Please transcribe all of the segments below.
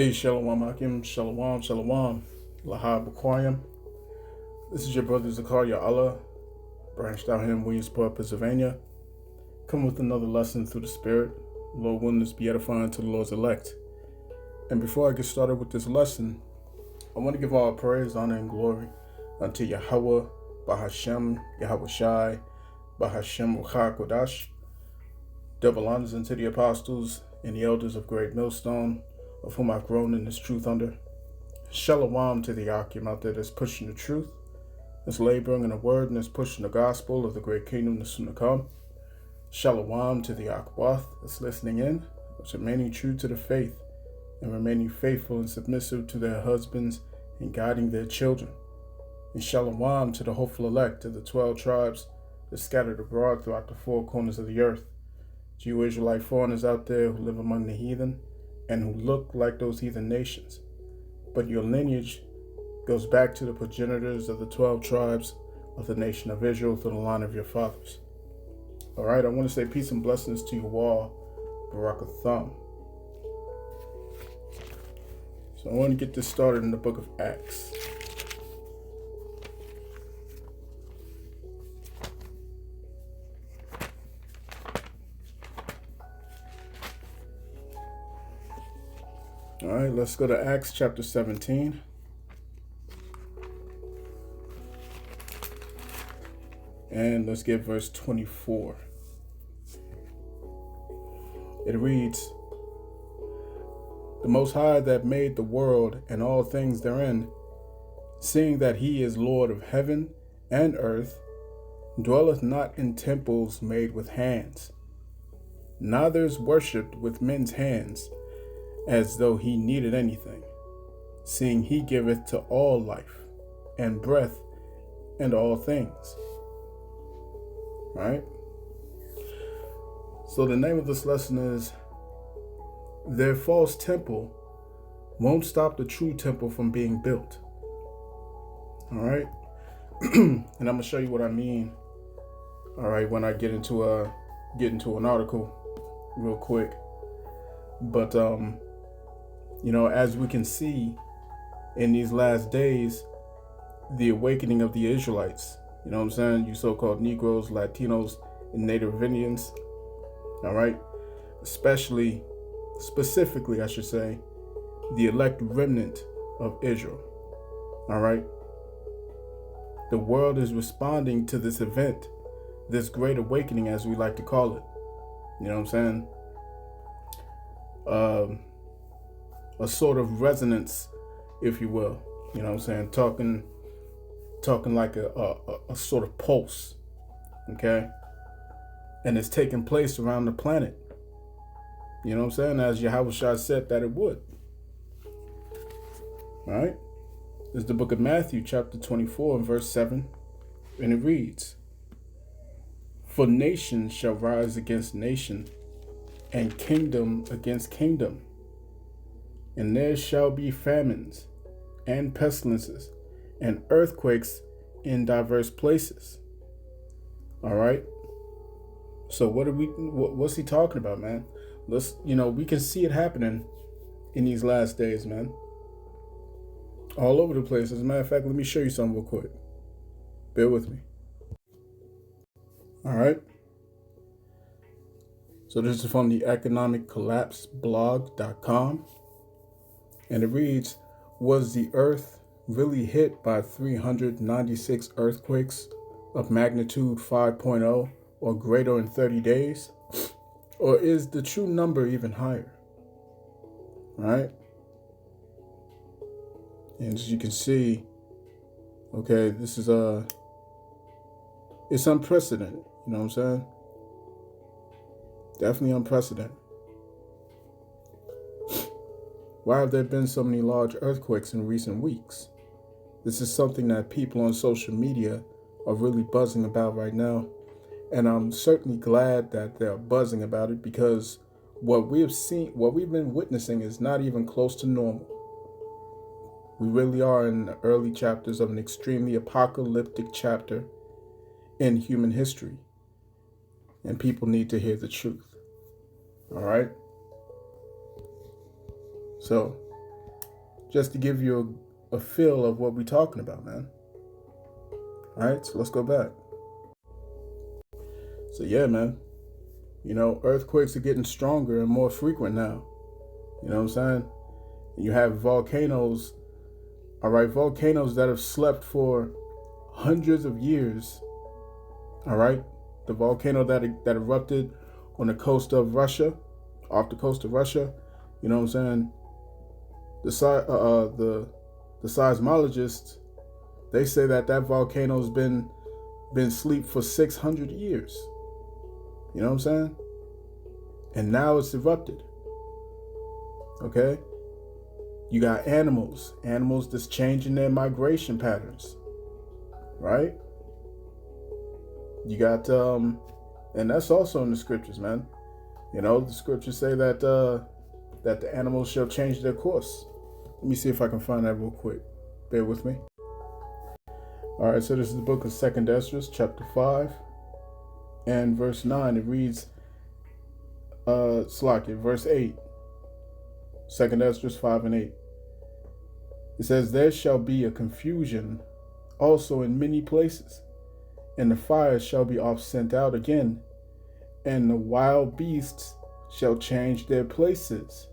Hey, Shalom Akim, Shalom, Shalom, Lahab Aquarium. This is your brother Zakaria Allah, branched out here in Williamsport, Pennsylvania. Come with another lesson through the Spirit. Lord willing, this be edifying to the Lord's elect. And before I get started with this lesson, I want to give all praise, honor, and glory unto Yahweh, Bahashem, Yahweh Shai, Bahashem Ruach Kodash. Double honors unto the apostles and the elders of Great Millstone, of whom I've grown in this truth under. Shalom to the Akim out there that's pushing the truth, that's laboring in the word, and that's pushing the gospel of the great kingdom that's soon to come. Shalom to the Akwath that's listening in, that's remaining true to the faith, and remaining faithful and submissive to their husbands and guiding their children. And shalom to the hopeful elect of the 12 tribes that scattered abroad throughout the four corners of the earth. To you Israelite foreigners out there who live among the heathen, and who look like those heathen nations. But your lineage goes back to the progenitors of the 12 tribes of the nation of Israel through the line of your fathers. All right, I want to say peace and blessings to you all, Barakatham. So I want to get this started in the book of Acts. All right, let's go to Acts chapter 17. And let's get verse 24. It reads, "The Most High that made the world and all things therein, seeing that he is Lord of heaven and earth, dwelleth not in temples made with hands, neither is worshipped with men's hands, as though he needed anything, seeing he giveth to all life and breath and all things." Right? So the name of this lesson is, their false temple won't stop the true temple from being built. All right? And I'm going to show you what I mean, all right, when I get into an article real quick. But as we can see in these last days, the awakening of the Israelites, you know what I'm saying? You so-called Negroes, Latinos, and Native Indians, all right? Specifically, I should say, the elect remnant of Israel, all right? The world is responding to this event, this great awakening, as we like to call it. You know what I'm saying? A sort of resonance, if you will. You know what I'm saying? Talking like a sort of pulse, okay? And it's taking place around the planet. You know what I'm saying? As Yahweh Shai said that it would. All right? This is the book of Matthew, chapter 24, and verse 7. And it reads, "For nation shall rise against nation, and kingdom against kingdom. And there shall be famines, and pestilences, and earthquakes in diverse places." All right. So what's he talking about, man? We can see it happening in these last days, man. All over the place. As a matter of fact, let me show you something real quick. Bear with me. All right. So this is from the economiccollapseblog.com. And it reads, "Was the earth really hit by 396 earthquakes of magnitude 5.0 or greater in 30 days? Or is the true number even higher?" Right? And as you can see, okay, this is it's unprecedented. You know what I'm saying? Definitely unprecedented. Why have there been so many large earthquakes in recent weeks? This is something that people on social media are really buzzing about right now. And I'm certainly glad that they're buzzing about it, because what we've been witnessing is not even close to normal. We really are in the early chapters of an extremely apocalyptic chapter in human history. And people need to hear the truth. All right? So just to give you a feel of what we're talking about, man. All right, so let's go back. So yeah, man, earthquakes are getting stronger and more frequent now. You know what I'm saying? You have volcanoes, all right, volcanoes that have slept for hundreds of years, all right? The volcano that erupted on the coast of Russia, off the coast of Russia, you know what I'm saying? The seismologists, they say that volcano's been asleep for 600 years. You know what I'm saying? And now it's erupted. Okay? You got animals that's changing their migration patterns. Right? You got and that's also in the scriptures, man. The scriptures say that the animals shall change their course. Let me see if I can find that real quick. Bear with me. All right, so this is the book of 2nd Esdras, chapter 5, and verse 9. It reads, verse 8. 2nd Esdras 5 and 8. It says, there shall be a confusion also in many places, and the fires shall be oft sent out again, and the wild beasts shall change their places.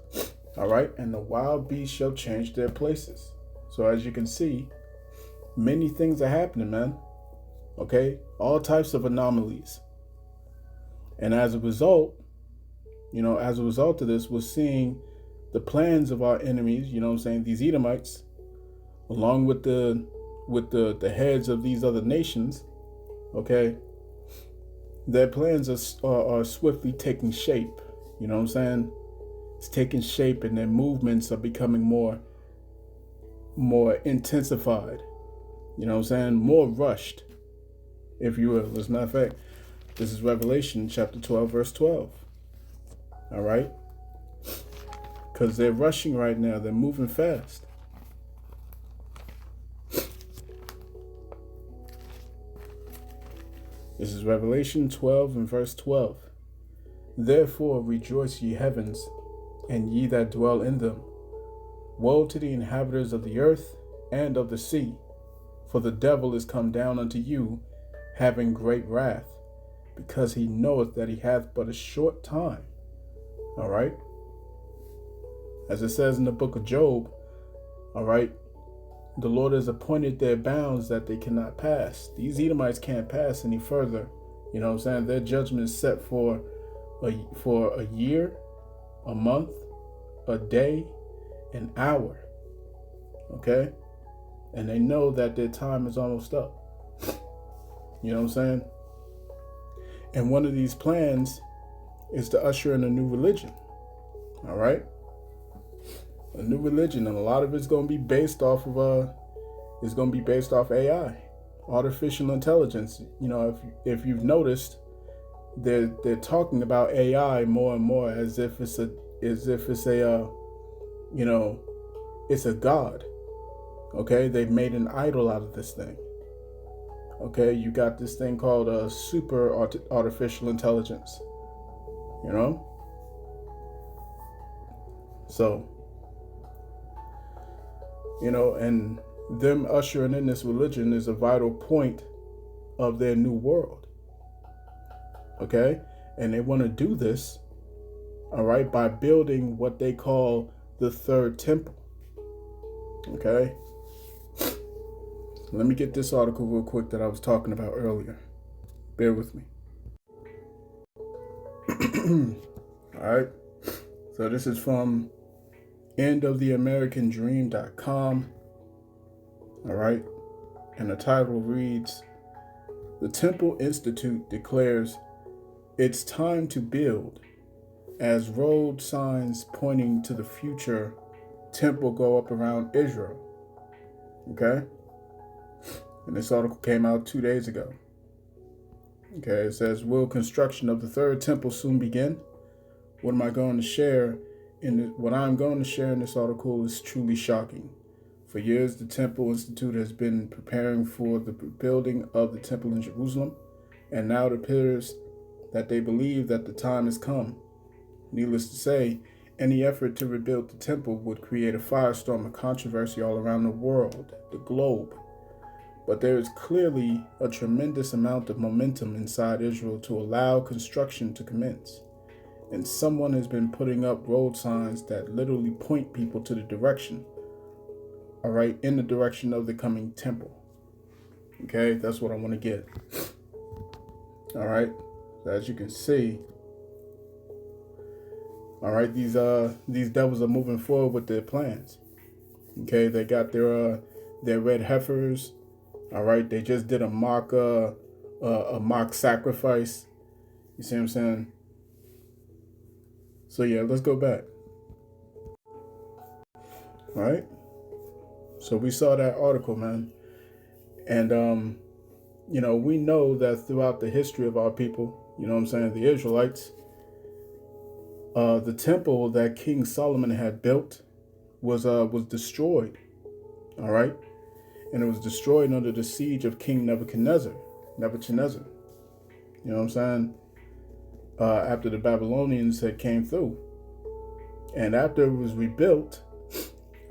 All right, and the wild beasts shall change their places. So as you can see, many things are happening, man. Okay, all types of anomalies. And as a result of this, we're seeing the plans of our enemies, these Edomites, along with the heads of these other nations, okay, their plans are swiftly taking shape. You know what I'm saying? It's taking shape, and their movements are becoming more intensified. You know what I'm saying? More rushed, if you will. As a matter of fact, this is Revelation chapter 12, verse 12. All right? Because they're rushing right now. They're moving fast. This is Revelation 12 and verse 12. Therefore rejoice, ye heavens, and ye that dwell in them. Woe to the inhabitants of the earth and of the sea, for the devil is come down unto you, having great wrath, because he knoweth that he hath but a short time. All right? As it says in the book of Job, all right, the Lord has appointed their bounds that they cannot pass. These Edomites can't pass any further. You know what I'm saying? Their judgment is set for a year, a month, a day, an hour. Okay? And they know that their time is almost up. You know what I'm saying? And one of these plans is to usher in a new religion. All right? A new religion, and a lot of it's going to be based off of AI, artificial intelligence. If you've noticed, they're talking about AI more and more as if it's a god. Okay, they've made an idol out of this thing. Okay, you got this thing called super artificial intelligence. So, and them ushering in this religion is a vital point of their new world. Okay? And they want to do this, all right, by building what they call the third temple. Okay? Let me get this article real quick that I was talking about earlier. Bear with me. All right. So this is from endoftheamericandream.com. All right. And the title reads, The Temple Institute declares it's time to build as road signs pointing to the future temple go up around Israel. Okay. And this article came out 2 days ago. Okay, it says, will construction of the third temple soon begin? What I'm going to share in this article is truly shocking. For years, the Temple Institute has been preparing for the building of the temple in Jerusalem, and now it appears that they believe that the time has come. Needless to say, Any effort to rebuild the temple would create a firestorm of controversy all around the world, the globe. But there is clearly a tremendous amount of momentum inside Israel to allow construction to commence. And someone has been putting up road signs that literally point people to the direction, all right, in the direction of the coming temple. Okay, that's what I want to get. All right, so as you can see, all right, these devils are moving forward with their plans. Okay, they got their red heifers. All right, they just did a mock sacrifice. You see what I'm saying? So yeah, let's go back. All right. So we saw that article, man, and we know that throughout the history of our people, you know what I'm saying, the Israelites, the temple that King Solomon had built was destroyed. All right, and it was destroyed under the siege of King Nebuchadnezzar. You know what I'm saying? After the Babylonians had came through, and after it was rebuilt,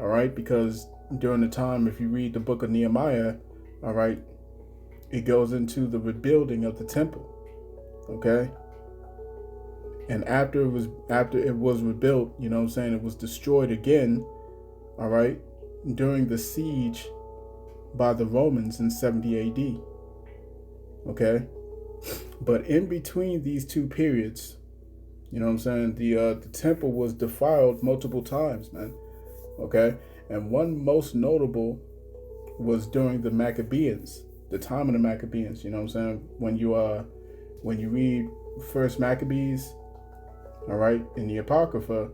all right, because during the time, if you read the book of Nehemiah, all right, it goes into the rebuilding of the temple. Okay. And after it was rebuilt, you know what I'm saying, it was destroyed again, all right, during the siege by the Romans in 70 AD. Okay. But in between these two periods, you know what I'm saying, the temple was defiled multiple times, man. Okay. And one most notable was during the Maccabees, the time of the Maccabees, you know what I'm saying? When you read First Maccabees, all right, in the Apocrypha,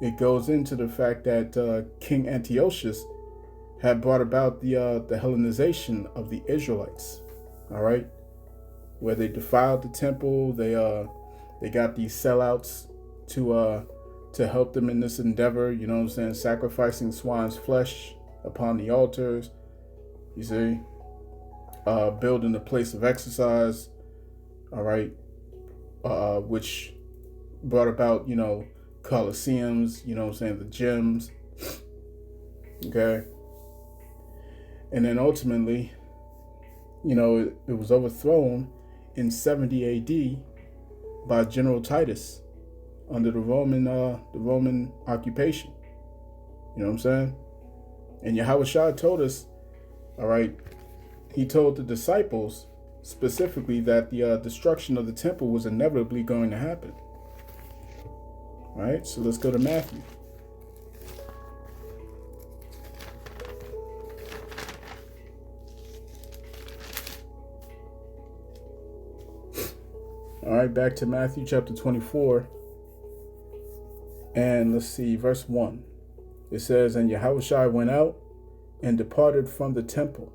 it goes into the fact that King Antiochus had brought about the Hellenization of the Israelites, all right, where they defiled the temple. They got these sellouts to help them in this endeavor, you know what I'm saying, sacrificing swine's flesh upon the altars, you see, building a place of exercise, all right, which brought about, coliseums, you know what I'm saying, the gyms, okay, and then ultimately, it was overthrown in 70 AD by General Titus under the Roman occupation. You know what I'm saying? And Yahushua told us, all right, he told the disciples specifically that the destruction of the temple was inevitably going to happen. All right, so let's go to Matthew. All right, back to Matthew chapter 24. And let's see, verse 1. It says, "And Yahushua went out and departed from the temple.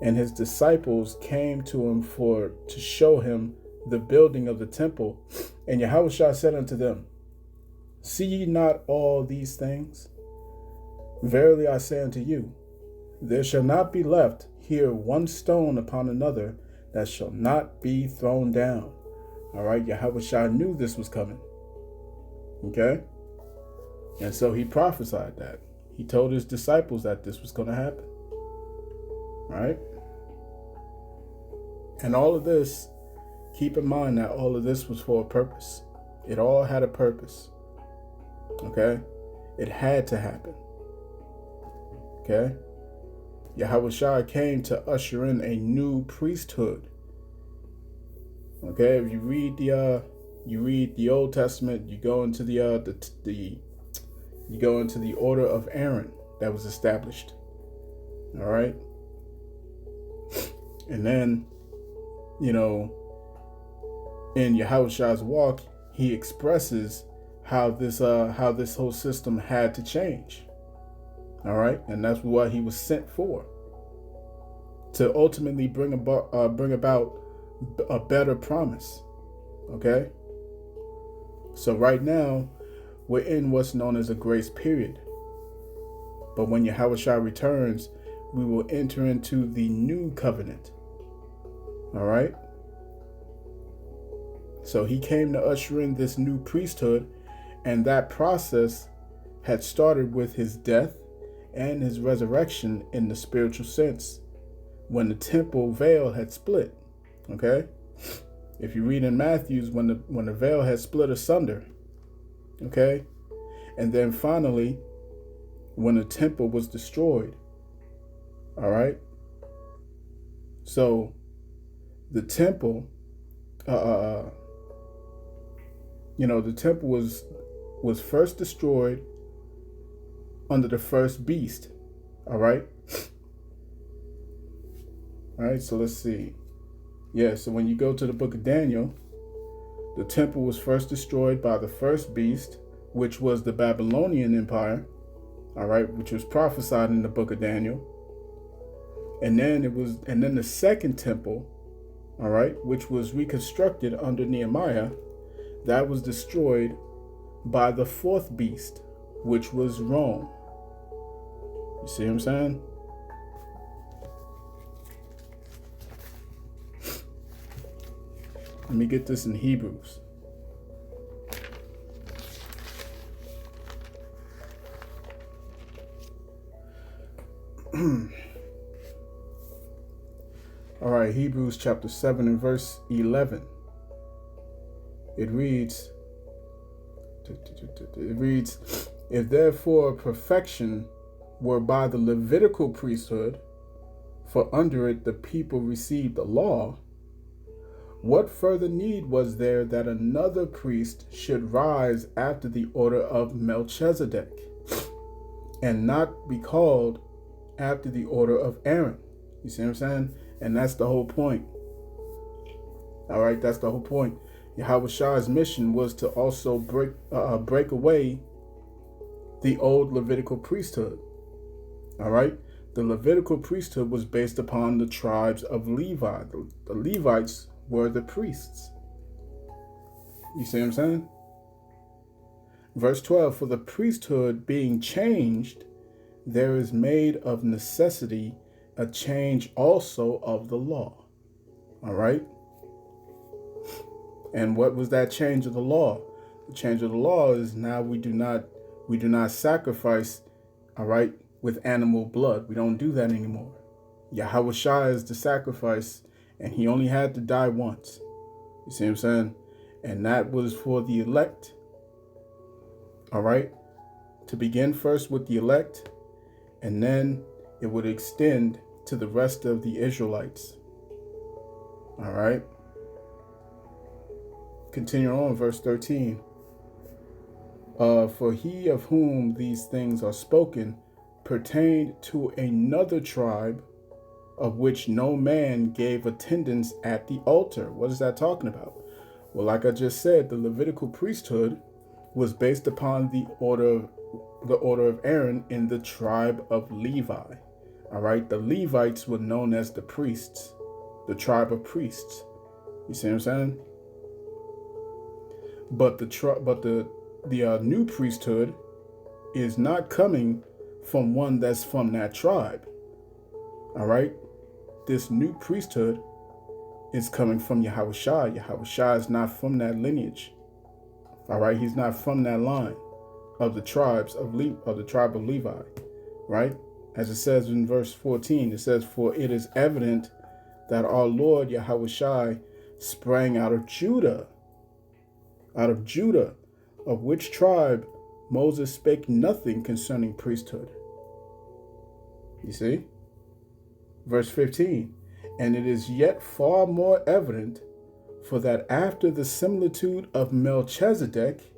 And his disciples came to him to show him the building of the temple. And Yahushua said unto them, See ye not all these things? Verily I say unto you, there shall not be left here one stone upon another that shall not be thrown down." All right, Yahushua knew this was coming. Okay? And so he prophesied that. He told his disciples that this was going to happen. Right? And all of this, keep in mind that all of this was for a purpose. It all had a purpose. Okay? It had to happen. Okay? Yahushua came to usher in a new priesthood. Okay? If you read the Old Testament, you go into the order of Aaron that was established. All right? And then, in Yahushua's walk, he expresses how this whole system had to change. All right, and that's what he was sent for, to ultimately bring about a better promise. Okay, so right now we're in what's known as a grace period, but when Yahushua returns, we will enter into the new covenant. All right. So he came to usher in this new priesthood, And that process had started with his death and his resurrection in the spiritual sense when the temple veil had split. Okay? If you read in Matthew's, when the veil had split asunder. Okay? And then finally, when the temple was destroyed. All right? So the temple, the temple was first destroyed under the first beast. All right? All right, so let's see. Yeah, so when you go to the book of Daniel, the temple was first destroyed by the first beast, which was the Babylonian Empire, all right, which was prophesied in the book of Daniel. And then the second temple, all right, which was reconstructed under Nehemiah, that was destroyed by the fourth beast, which was Rome. You see what I'm saying? Let me get this in Hebrews. All right, Hebrews chapter 7 and verse 11. It reads, if therefore perfection were by the Levitical priesthood, for under it the people received the law, what further need was there that another priest should rise after the order of Melchizedek, and not be called after the order of Aaron? You see what I'm saying? And that's the whole point. All right, that's the whole point. Yahushua mission was to also break away the old Levitical priesthood. All right, the Levitical priesthood was based upon the tribes of Levi. The Levites were the priests. You see what I'm saying? Verse 12, for the priesthood being changed, there is made of necessity a change also of the law. All right. And what was that change of the law? The change of the law is now we do not sacrifice, all right, with animal blood. We don't do that anymore. Yahushua is the sacrifice, and he only had to die once. You see what I'm saying? And that was for the elect. All right. To begin first with the elect, and then it would extend to the rest of the Israelites. All right. Continue on, verse 13. For he of whom these things are spoken pertained to another tribe, of which no man gave attendance at the altar. What is that talking about? Well, like I just said, the Levitical priesthood was based upon the order of Aaron in the tribe of Levi. All right, the Levites were known as the priests, the tribe of priests. You see what I'm saying? But the new priesthood is not coming from one that's from that tribe. All right, this new priesthood is coming from Yahushua. Yahushua is not from that lineage. All right, he's not from that line of the tribes of the tribe of Levi. Right, as it says in verse 14, it says, "For it is evident that our Lord Yahushua sprang out of Judah, of which tribe Moses spake nothing concerning priesthood." You see? Verse 15, "And it is yet far more evident, for that after the similitude of Melchizedek,"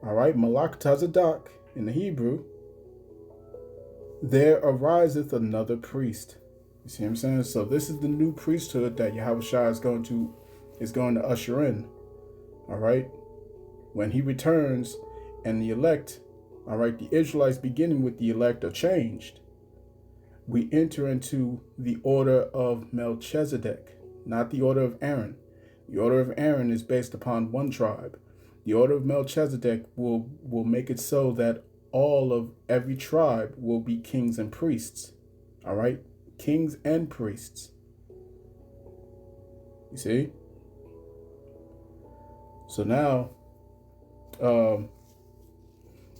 all right, Malach Tazadok in the Hebrew, "there ariseth another priest." You see what I'm saying? So this is the new priesthood that Yahushua is going to usher in. All right? When he returns and the elect, all right, the Israelites beginning with the elect are changed, we enter into the order of Melchizedek, not the order of Aaron. The order of Aaron is based upon one tribe. The order of Melchizedek will make it so that all of every tribe will be kings and priests. All right? Kings and priests. You see? So now,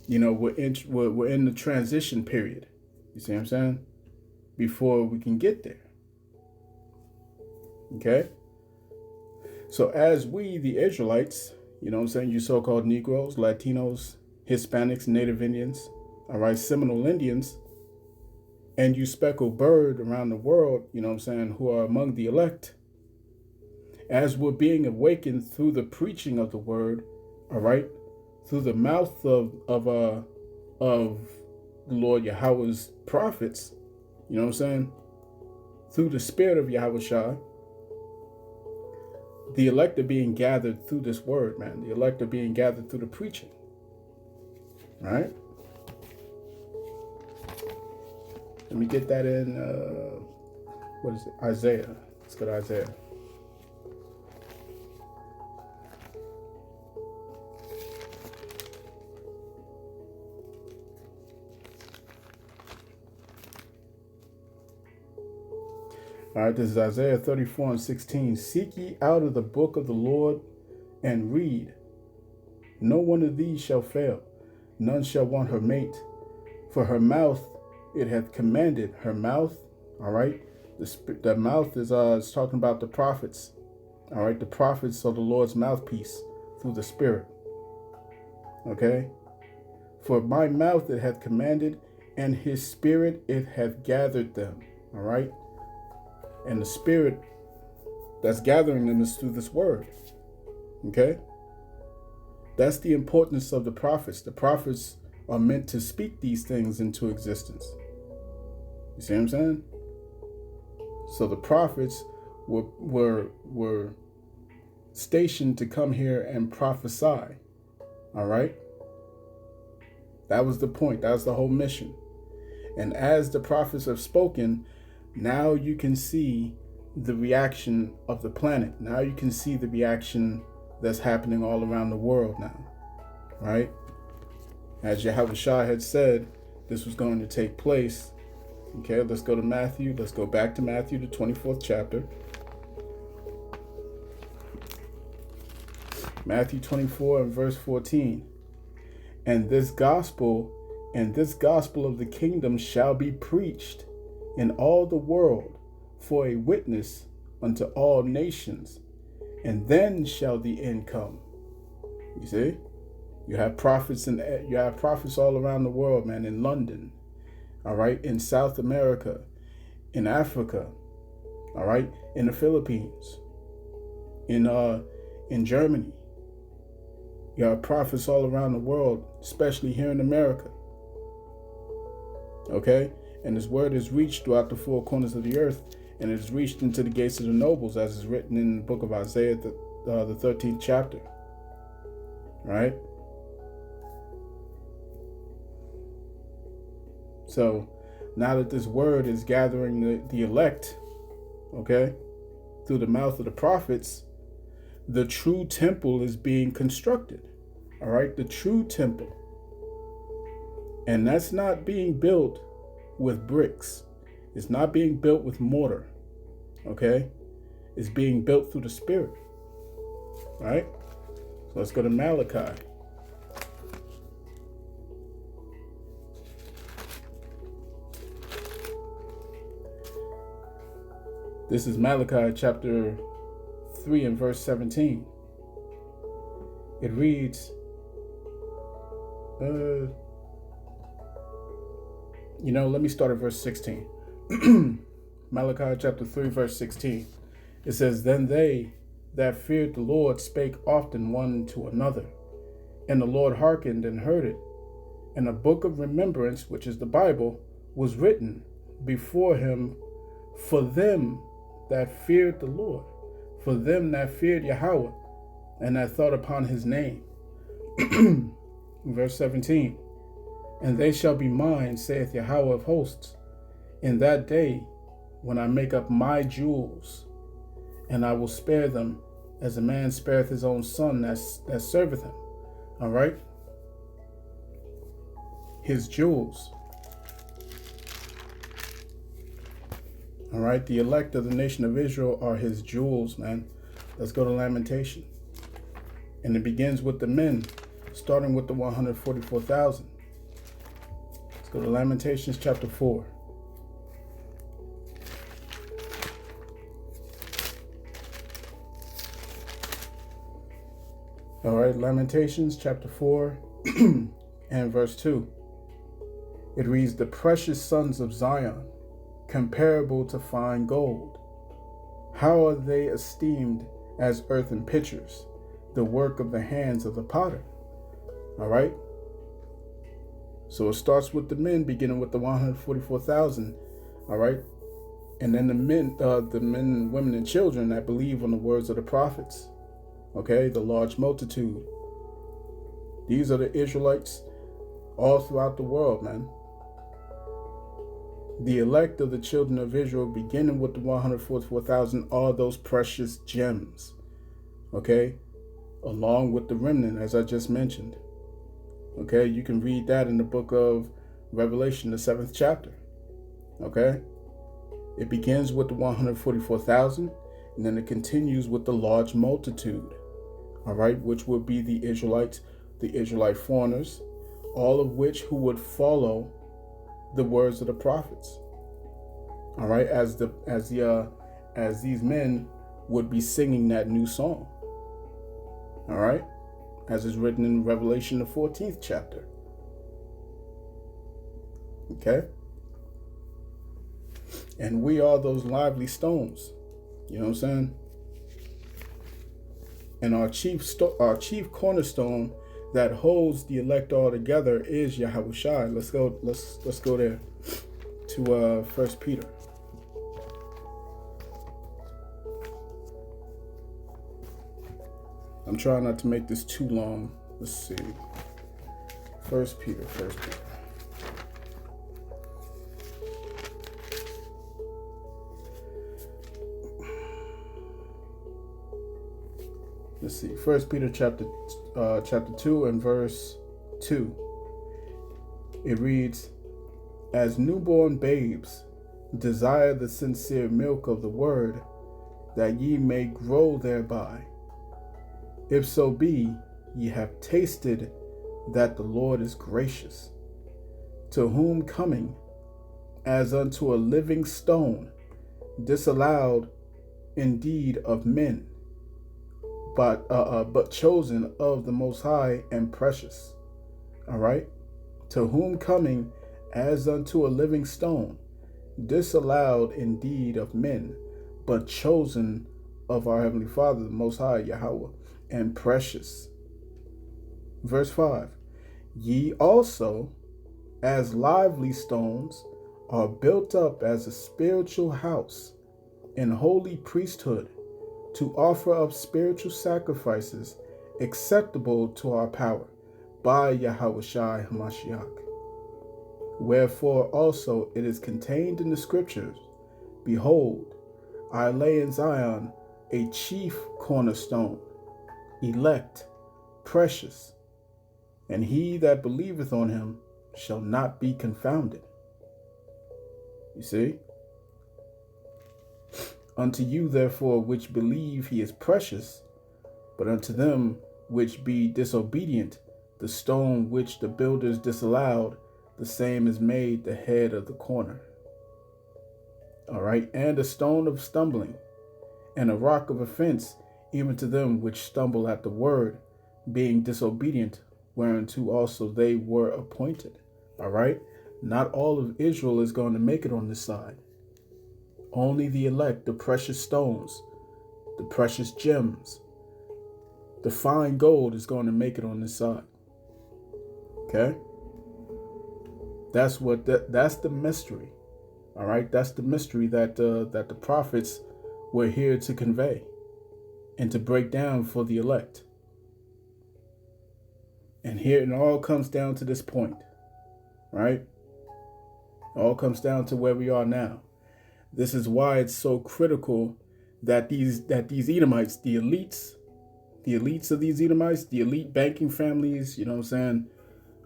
You know, we're in the transition period. You see what I'm saying? Before we can get there. Okay? So as we, the Israelites, you know what I'm saying, you so-called Negroes, Latinos, Hispanics, Native Indians, all right, Seminole Indians, and you speckled bird around the world, you know what I'm saying, who are among the elect, as we're being awakened through the preaching of the word, all right, through the mouth of the Lord Yahweh's prophets, you know what I'm saying, through the spirit of Yahweh Shai, the elect are being gathered through this word, man. The elect are being gathered through the preaching, right? Let me get that in, what is it? Isaiah. Let's go to Isaiah. All right, this is Isaiah 34:16. Seek ye out of the book of the Lord and read. No one of these shall fail. None shall want her mate. For her mouth it hath commanded. Her mouth, all right? The mouth is it's talking about the prophets. All right, the prophets are the Lord's mouthpiece through the Spirit. Okay? For my mouth it hath commanded, and his spirit it hath gathered them. All right? And the spirit that's gathering them is through this word. Okay? That's the importance of the prophets. The prophets are meant to speak these things into existence. You see what I'm saying? So the prophets were stationed to come here and prophesy. All right? That was the point. That was the whole mission. And as the prophets have spoken, now you can see the reaction of the planet. Now you can see the reaction that's happening all around the world now, right? As Yahweh Shai had said, this was going to take place. Okay, let's go to Matthew. Let's go back to Matthew, the 24th chapter. Matthew 24 and verse 14. And this gospel of the kingdom shall be preached in all the world for a witness unto all nations, and then shall the end come. You see, you have prophets all around the world, man. In London, all right, in South America, in Africa, all right, in the Philippines, in Germany. You have prophets all around the world, especially here in America. Okay? And this word is reached throughout the four corners of the earth, and it is reached into the gates of the nobles, as is written in the book of Isaiah, the 13th chapter. Right? So now that this word is gathering the elect, okay, through the mouth of the prophets, the true temple is being constructed. All right? The true temple. And that's not being built with bricks. It's not being built with mortar. Okay? It's being built through the Spirit. Right? So let's go to Malachi. This is Malachi chapter 3 and verse 17. It reads, let me start at verse 16. Malachi chapter 3, verse 16. It says, Then they that feared the Lord spake often one to another, and the Lord hearkened and heard it. And a book of remembrance, which is the Bible, was written before him for them that feared the Lord, for them that feared Yahweh, and that thought upon his name. Verse 17. And they shall be mine, saith Yahweh of hosts, in that day when I make up my jewels, and I will spare them as a man spareth his own son that serveth him. All right? His jewels. All right? The elect of the nation of Israel are his jewels, man. Let's go to Lamentation. And it begins with the men. starting with the 144,000. Let's go to Lamentations chapter 4. All right, Lamentations chapter 4 and verse 2. It reads, "The precious sons of Zion, comparable to fine gold. How are they esteemed as earthen pitchers, the work of the hands of the potter?" All right. So it starts with the men, beginning with the 144,000. All right. And then the men, women, and children that believe on the words of the prophets. Okay. The large multitude. These are the Israelites all throughout the world, man. The elect of the children of Israel, beginning with the 144,000, are those precious gems. Okay. Along with the remnant, as I just mentioned. Okay. You can read that in the book of Revelation, the 7th chapter. Okay. It begins with the 144,000, and then it continues with the large multitude. All right. Which would be the Israelites, the Israelite foreigners, all of which who would follow the words of the prophets. All right, as these men would be singing that new song. All right, as is written in Revelation, the 14th chapter. Okay, and we are those lively stones. You know what I'm saying? And our chief cornerstone that holds the elect all together is Yahawashi. Let's go there to 1 Peter. I'm trying not to make this too long. Let's see. 1 Peter. Let's see. 1 Peter chapter 2 and verse 2. It reads, "As newborn babes, desire the sincere milk of the word, that ye may grow thereby. If so be ye have tasted that the Lord is gracious, to whom coming as unto a living stone, disallowed indeed of men, but chosen of the Most High and precious." All right. To whom coming as unto a living stone, disallowed indeed of men, but chosen of our Heavenly Father, the Most High, Yahweh, and precious. Verse 5. "Ye also, as lively stones, are built up as a spiritual house, and holy priesthood, to offer up spiritual sacrifices acceptable to our power, by Yahawashi Hamashiach. Wherefore also it is contained in the scriptures, Behold, I lay in Zion a chief cornerstone, elect, precious, and he that believeth on him shall not be confounded." You see? "Unto you therefore which believe he is precious, but unto them which be disobedient, the stone which the builders disallowed, the same is made the head of the corner." All right. "And a stone of stumbling, and a rock of offense, even to them which stumble at the word, being disobedient, whereunto also they were appointed." All right. Not all of Israel is going to make it on this side. Only the elect, the precious stones, the precious gems, the fine gold is going to make it on this side. Okay. That's the mystery. All right. That's the mystery that the prophets were here to convey and to break down for the elect. And here it all comes down to this point, right? It all comes down to where we are now. This is why it's so critical that these Edomites, the elites of these Edomites, the elite banking families, you know what I'm saying?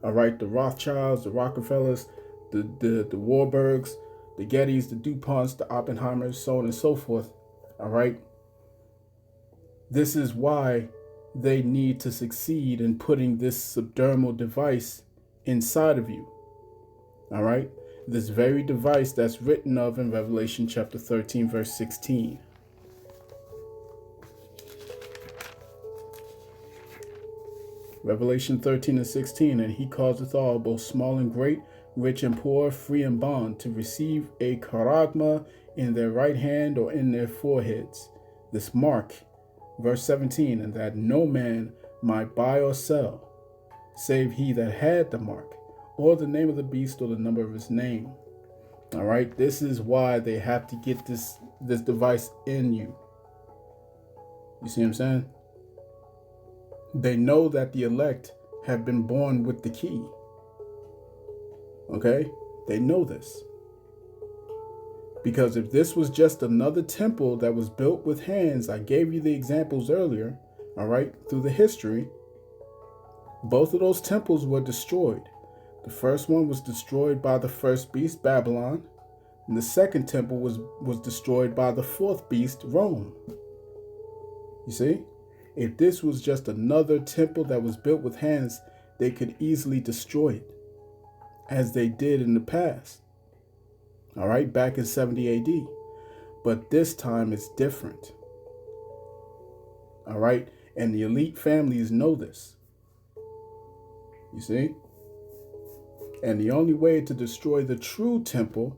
All right, the Rothschilds, the Rockefellers, the Warburgs, the Gettys, the DuPonts, the Oppenheimers, so on and so forth. All right. This is why they need to succeed in putting this subdermal device inside of you. All right? This very device that's written of in Revelation chapter 13, verse 16. Revelation 13 and 16, and he causeth all, both small and great, rich and poor, free and bond, to receive a charagma in their right hand or in their foreheads. This mark, verse 17, and that no man might buy or sell, save he that had the mark, or the name of the beast, or the number of his name. All right, this is why they have to get this device in you. You see what I'm saying? They know that the elect have been born with the key. Okay? They know this. Because if this was just another temple that was built with hands, I gave you the examples earlier, all right, through the history, both of those temples were destroyed. The first one was destroyed by the first beast, Babylon, and the second temple was destroyed by the fourth beast, Rome. You see? If this was just another temple that was built with hands, they could easily destroy it, as they did in the past. All right, back in 70 AD. But this time it's different. All right, and the elite families know this. You see? And the only way to destroy the true temple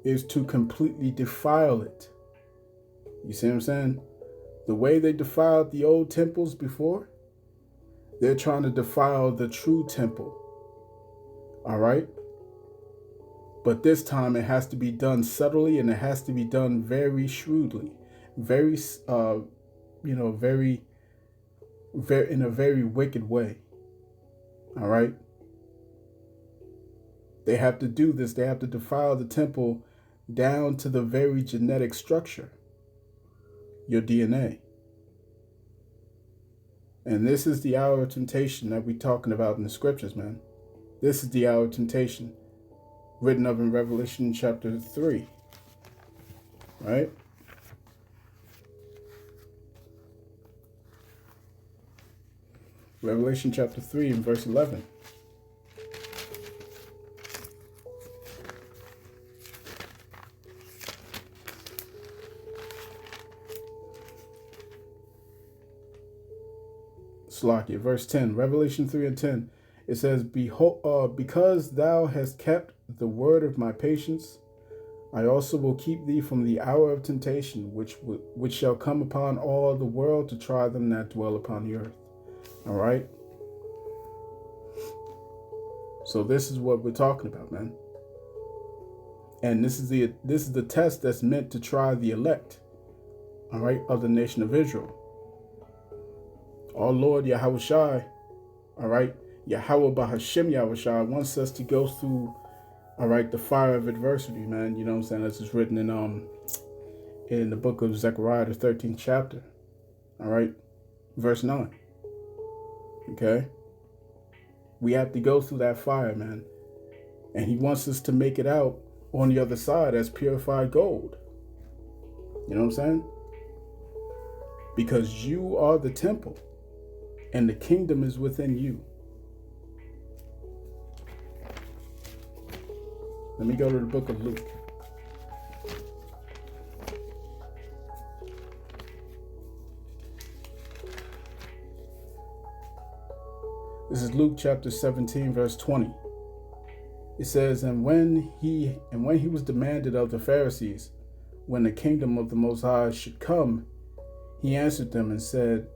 is to completely defile it. You see what I'm saying? The way they defiled the old temples before, they're trying to defile the true temple. All right? But this time it has to be done subtly, and it has to be done very shrewdly, very in a very wicked way. All right? They have to do this. They have to defile the temple down to the very genetic structure, your DNA. And this is the hour of temptation that we're talking about in the scriptures, man. This is the hour of temptation written of in Revelation chapter 3, right? Revelation chapter 3 and verse 11. Slakia, verse 10, Revelation 3 and 10. It says, "Behold, because thou hast kept the word of my patience, I also will keep thee from the hour of temptation, which shall come upon all the world to try them that dwell upon the earth." All right. So this is what we're talking about, man. And this is the test that's meant to try the elect, all right, of the nation of Israel. Our Lord Yahweh Shai, all right, Yahweh Bahashim Yahweh Shai wants us to go through, all right, the fire of adversity, man. You know what I'm saying? This is written in the book of Zechariah, the 13th chapter, all right, verse 9. Okay? We have to go through that fire, man. And he wants us to make it out on the other side as purified gold. You know what I'm saying? Because you are the temple, and the kingdom is within you. Let me go to the book of Luke. This is Luke chapter 17, verse 20. It says, and when he was demanded of the Pharisees when the kingdom of the Most High should come, he answered them and said,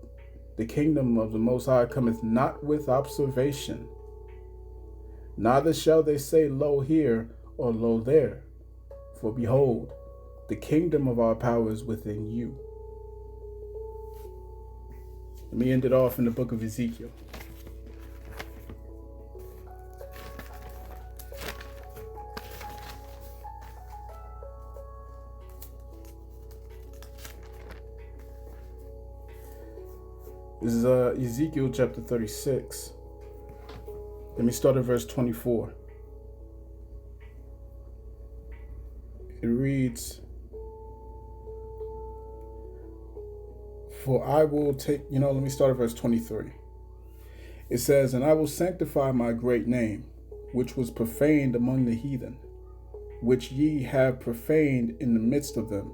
the kingdom of the Most High cometh not with observation, neither shall they say, lo here or lo there. For behold, the kingdom of our power is within you. Let me end it off in the book of Ezekiel. This is Ezekiel chapter 36. Let me start at verse 24. It reads, For I will take, let me start at verse 23. It says, and I will sanctify my great name, which was profaned among the heathen, which ye have profaned in the midst of them.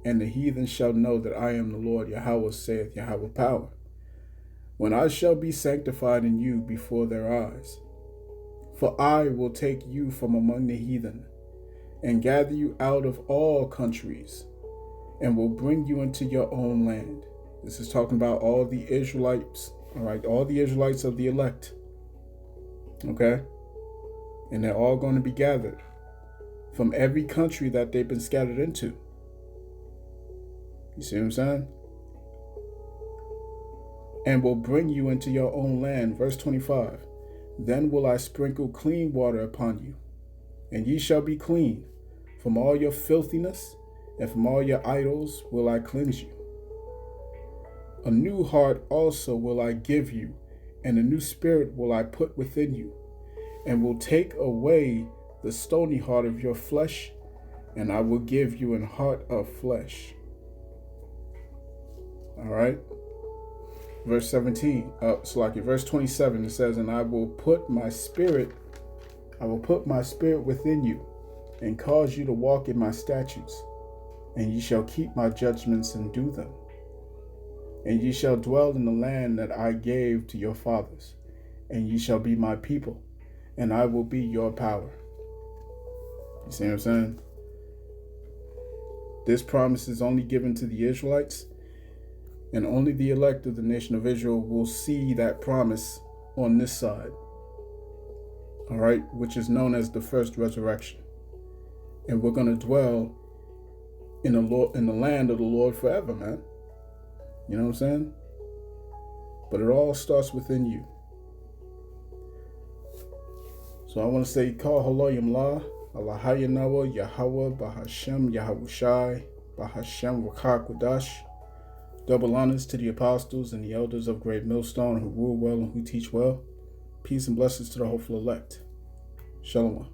And the heathen shall know that I am the Lord Yahweh, saith Yahweh power, when I shall be sanctified in you before their eyes. For I will take you from among the heathen, and gather you out of all countries, and will bring you into your own land. This is talking about all the Israelites, all right, all the Israelites of the elect, okay? And they're all going to be gathered from every country that they've been scattered into. You see what I'm saying? And will bring you into your own land. Verse 25. Then will I sprinkle clean water upon you, and ye shall be clean. From all your filthiness and from all your idols will I cleanse you. A new heart also will I give you, and a new spirit will I put within you, and will take away the stony heart of your flesh, and I will give you an heart of flesh. All right. Verse 17, verse 27, it says, and I will put my spirit within you, and cause you to walk in my statutes, and ye shall keep my judgments and do them. And ye shall dwell in the land that I gave to your fathers, and ye shall be my people, and I will be your power. You see what I'm saying? This promise is only given to the Israelites, and only the elect of the nation of Israel will see that promise on this side, all right, which is known as the first resurrection. And we're going to dwell in the land of the Lord forever, man. You know what I'm saying? But it all starts within you. So I want to say, Kal Haloyim La, Allahayanawa, Yahweh, Bahashem, Yahushai, Bahashem, Rakak Wadash. Double honors to the apostles and the elders of Great Millstone who rule well and who teach well. Peace and blessings to the hopeful elect. Shalom.